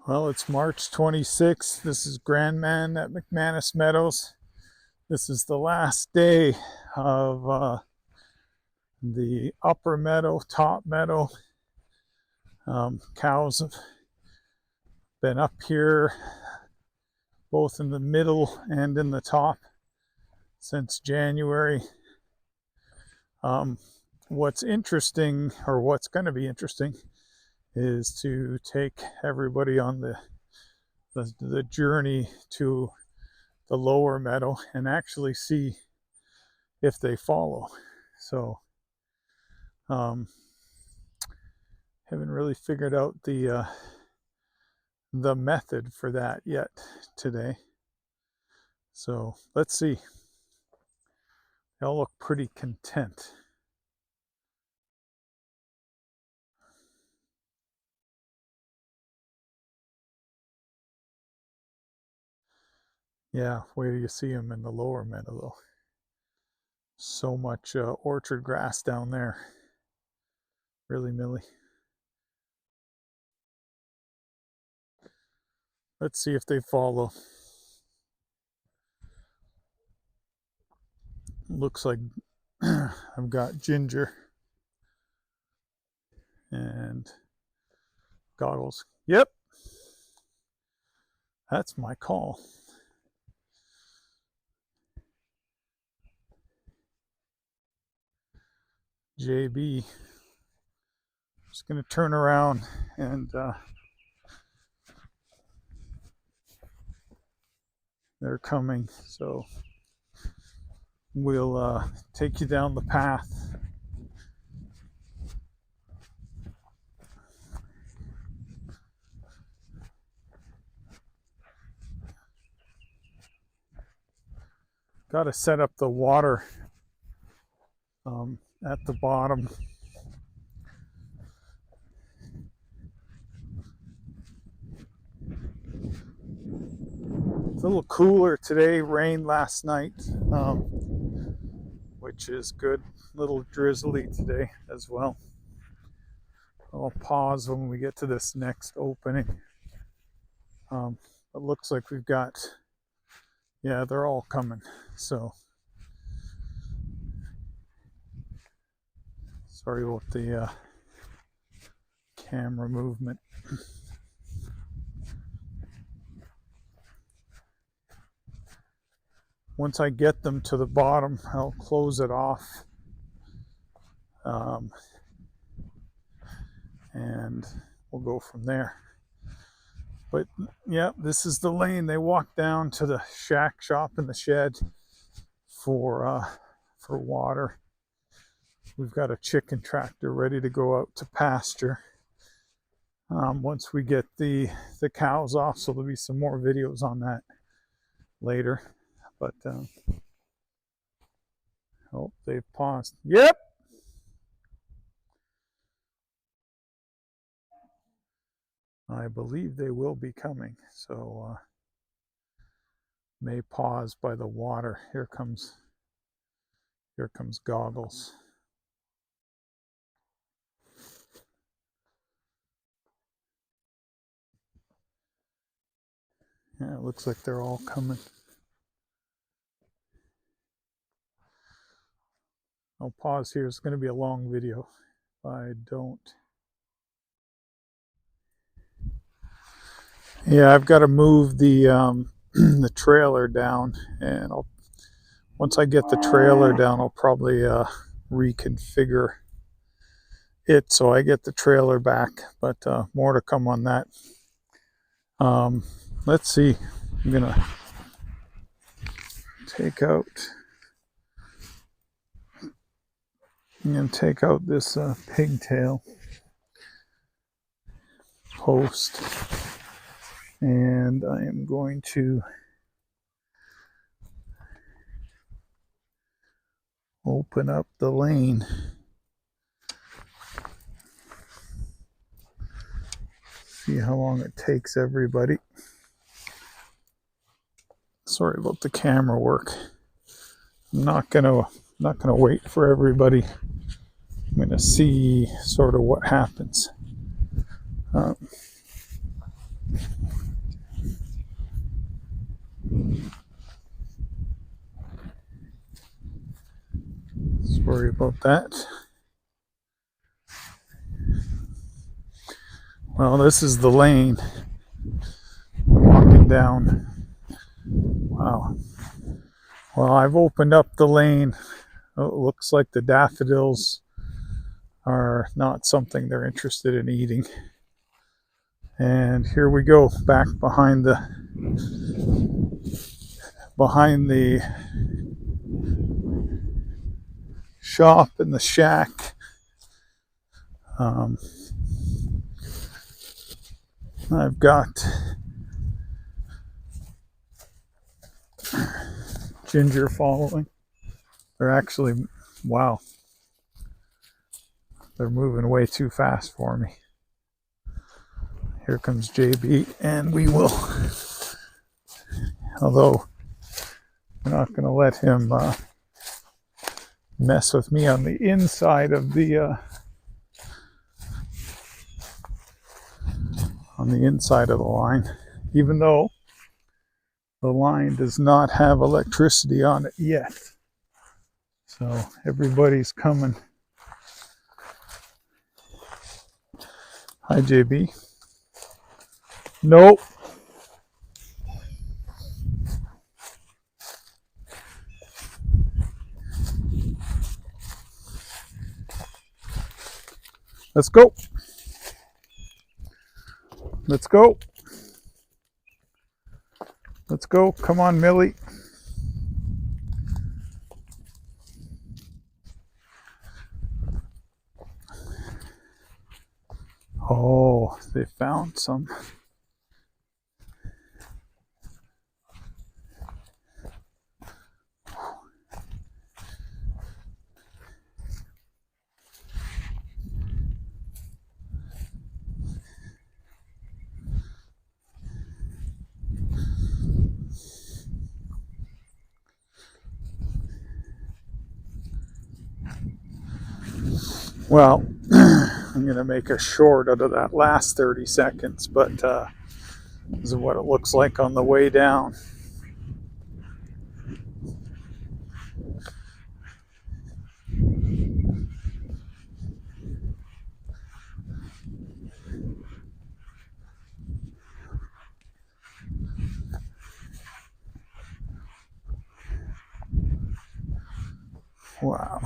Well, it's March 26th. This is Grandman at McManus Meadows. This is the last day of the upper meadow, top meadow. Cows have been up here both in the middle and in the top since January. What's interesting, or what's going to be interesting, is to take everybody on the journey to the lower meadow and actually see if they follow. So haven't really figured out the method for that yet today. So let's see. They all look pretty content. Yeah, where do you see them in the lower meadow though? So much orchard grass down there. Really, Millie. Let's see if they follow. Looks like I've got Ginger and Goggles. Yep, that's my call. JB. Just going to turn around and they're coming. So we'll take you down the path. Got to set up the water at the bottom. It's a little cooler today. Rained last night, which is good. A little drizzly today as well. I'll pause when we get to this next opening. It looks like we've got, yeah, they're all coming. So sorry about the camera movement. Once I get them to the bottom, I'll close it off. And we'll go from there. But yeah, this is the lane they walk down to the shack shop in the shed for water. We've got a chicken tractor ready to go out to pasture once we get the cows off. So there'll be some more videos on that later. But oh, they've paused. Yep. I believe they will be coming. So may pause by the water. Here comes Goggles. Yeah, it looks like they're all coming. I'll pause here. It's going to be a long video if I don't. Yeah, I've got to move the the trailer down, and once I get the trailer down, I'll probably reconfigure it so I get the trailer back. But more to come on that. Let's see. I'm gonna take out. I'm gonna take out this pigtail post, and I am going to open up the lane. See how long it takes everybody. Sorry about the camera work. I'm not gonna wait for everybody. I'm gonna see sort of what happens. worry about that. Well, this is the lane. Walking down. Wow. Well, I've opened up the lane. Oh, it looks like the daffodils are not something they're interested in eating. And here we go, back behind the shop and the shack. I've got Ginger following. They're actually, wow, they're moving way too fast for me. Here comes JB, and we will, although we're not going to let him mess with me on the inside of the line, even though the line does not have electricity on it yet. So everybody's coming. Hi, JB. Nope. Let's go. Let's go. Let's go. Come on, Millie. Oh, they found some. Well, I'm going to make a short out of that last 30 seconds, but this is what it looks like on the way down. Wow.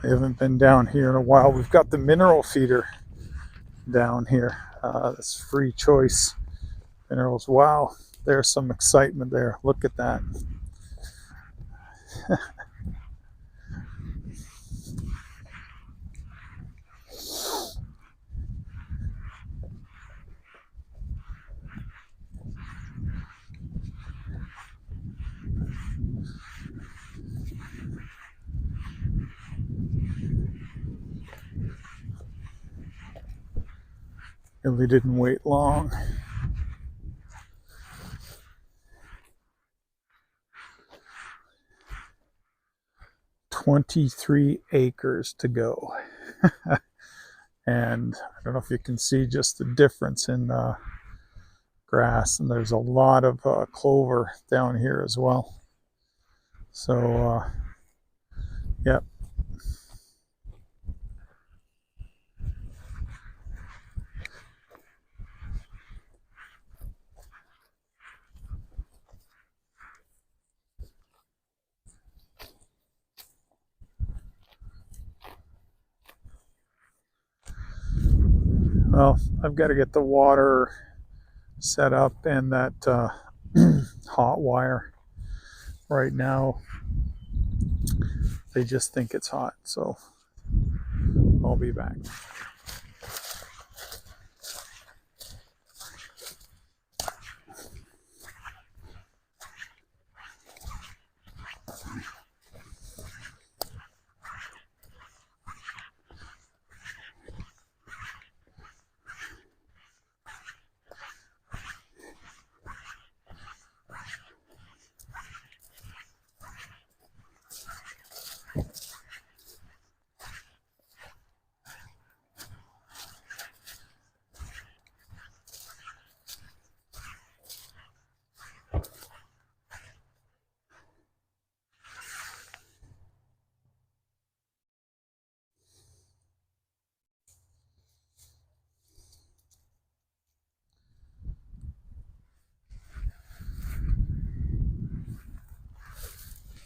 I haven't been down here in a while. We've got the mineral feeder down here. This free choice minerals. Wow, there's some excitement there. Look at that. Really didn't wait long. "23 acres to go." And I don't know if you can see just the difference in grass, and there's a lot of clover down here as well. So, yep. Well, I've got to get the water set up and that hot wire. Right now, they just think it's hot, so I'll be back.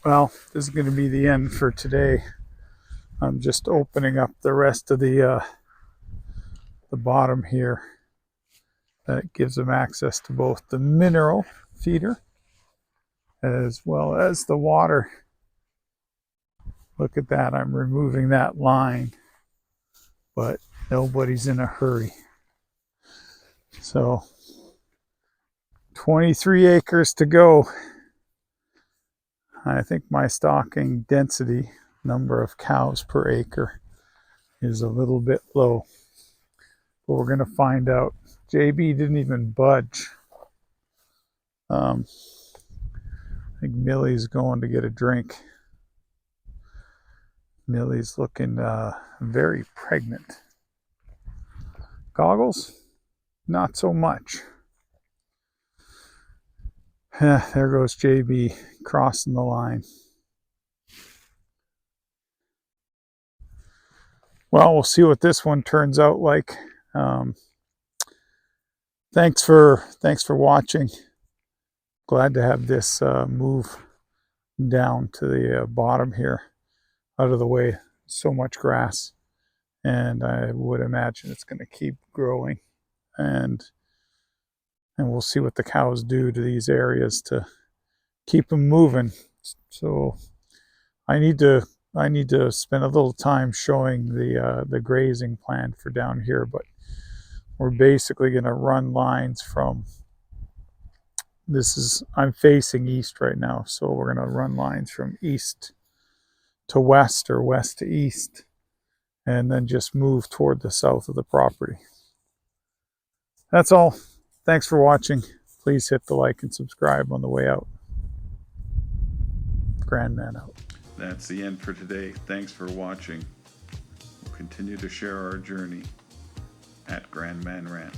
Well, this is going to be the end for today. I'm just opening up the rest of the bottom here. That gives them access to both the mineral feeder as well as the water. Look at that, I'm removing that line, but nobody's in a hurry. So 23 acres to go. I think my stocking density, number of cows per acre, is a little bit low. But we're going to find out. JB didn't even budge. I think Millie's going to get a drink. Millie's looking very pregnant. Goggles? Not so much. There goes JB crossing the line. Well, we'll see what this one turns out like. Thanks for watching. Glad to have this move down to the bottom here, out of the way. So much grass, and I would imagine it's going to keep growing, and we'll see what the cows do to these areas to keep them moving. So I need to spend a little time showing the grazing plan for down here, but we're basically going to run lines from I'm facing east right now, so we're going to run lines from east to west or west to east, and then just move toward the south of the property. That's all. Thanks for watching. Please hit the like and subscribe on the way out. Grandman out. That's the end for today. Thanks for watching. We'll continue to share our journey at Grandman Ranch.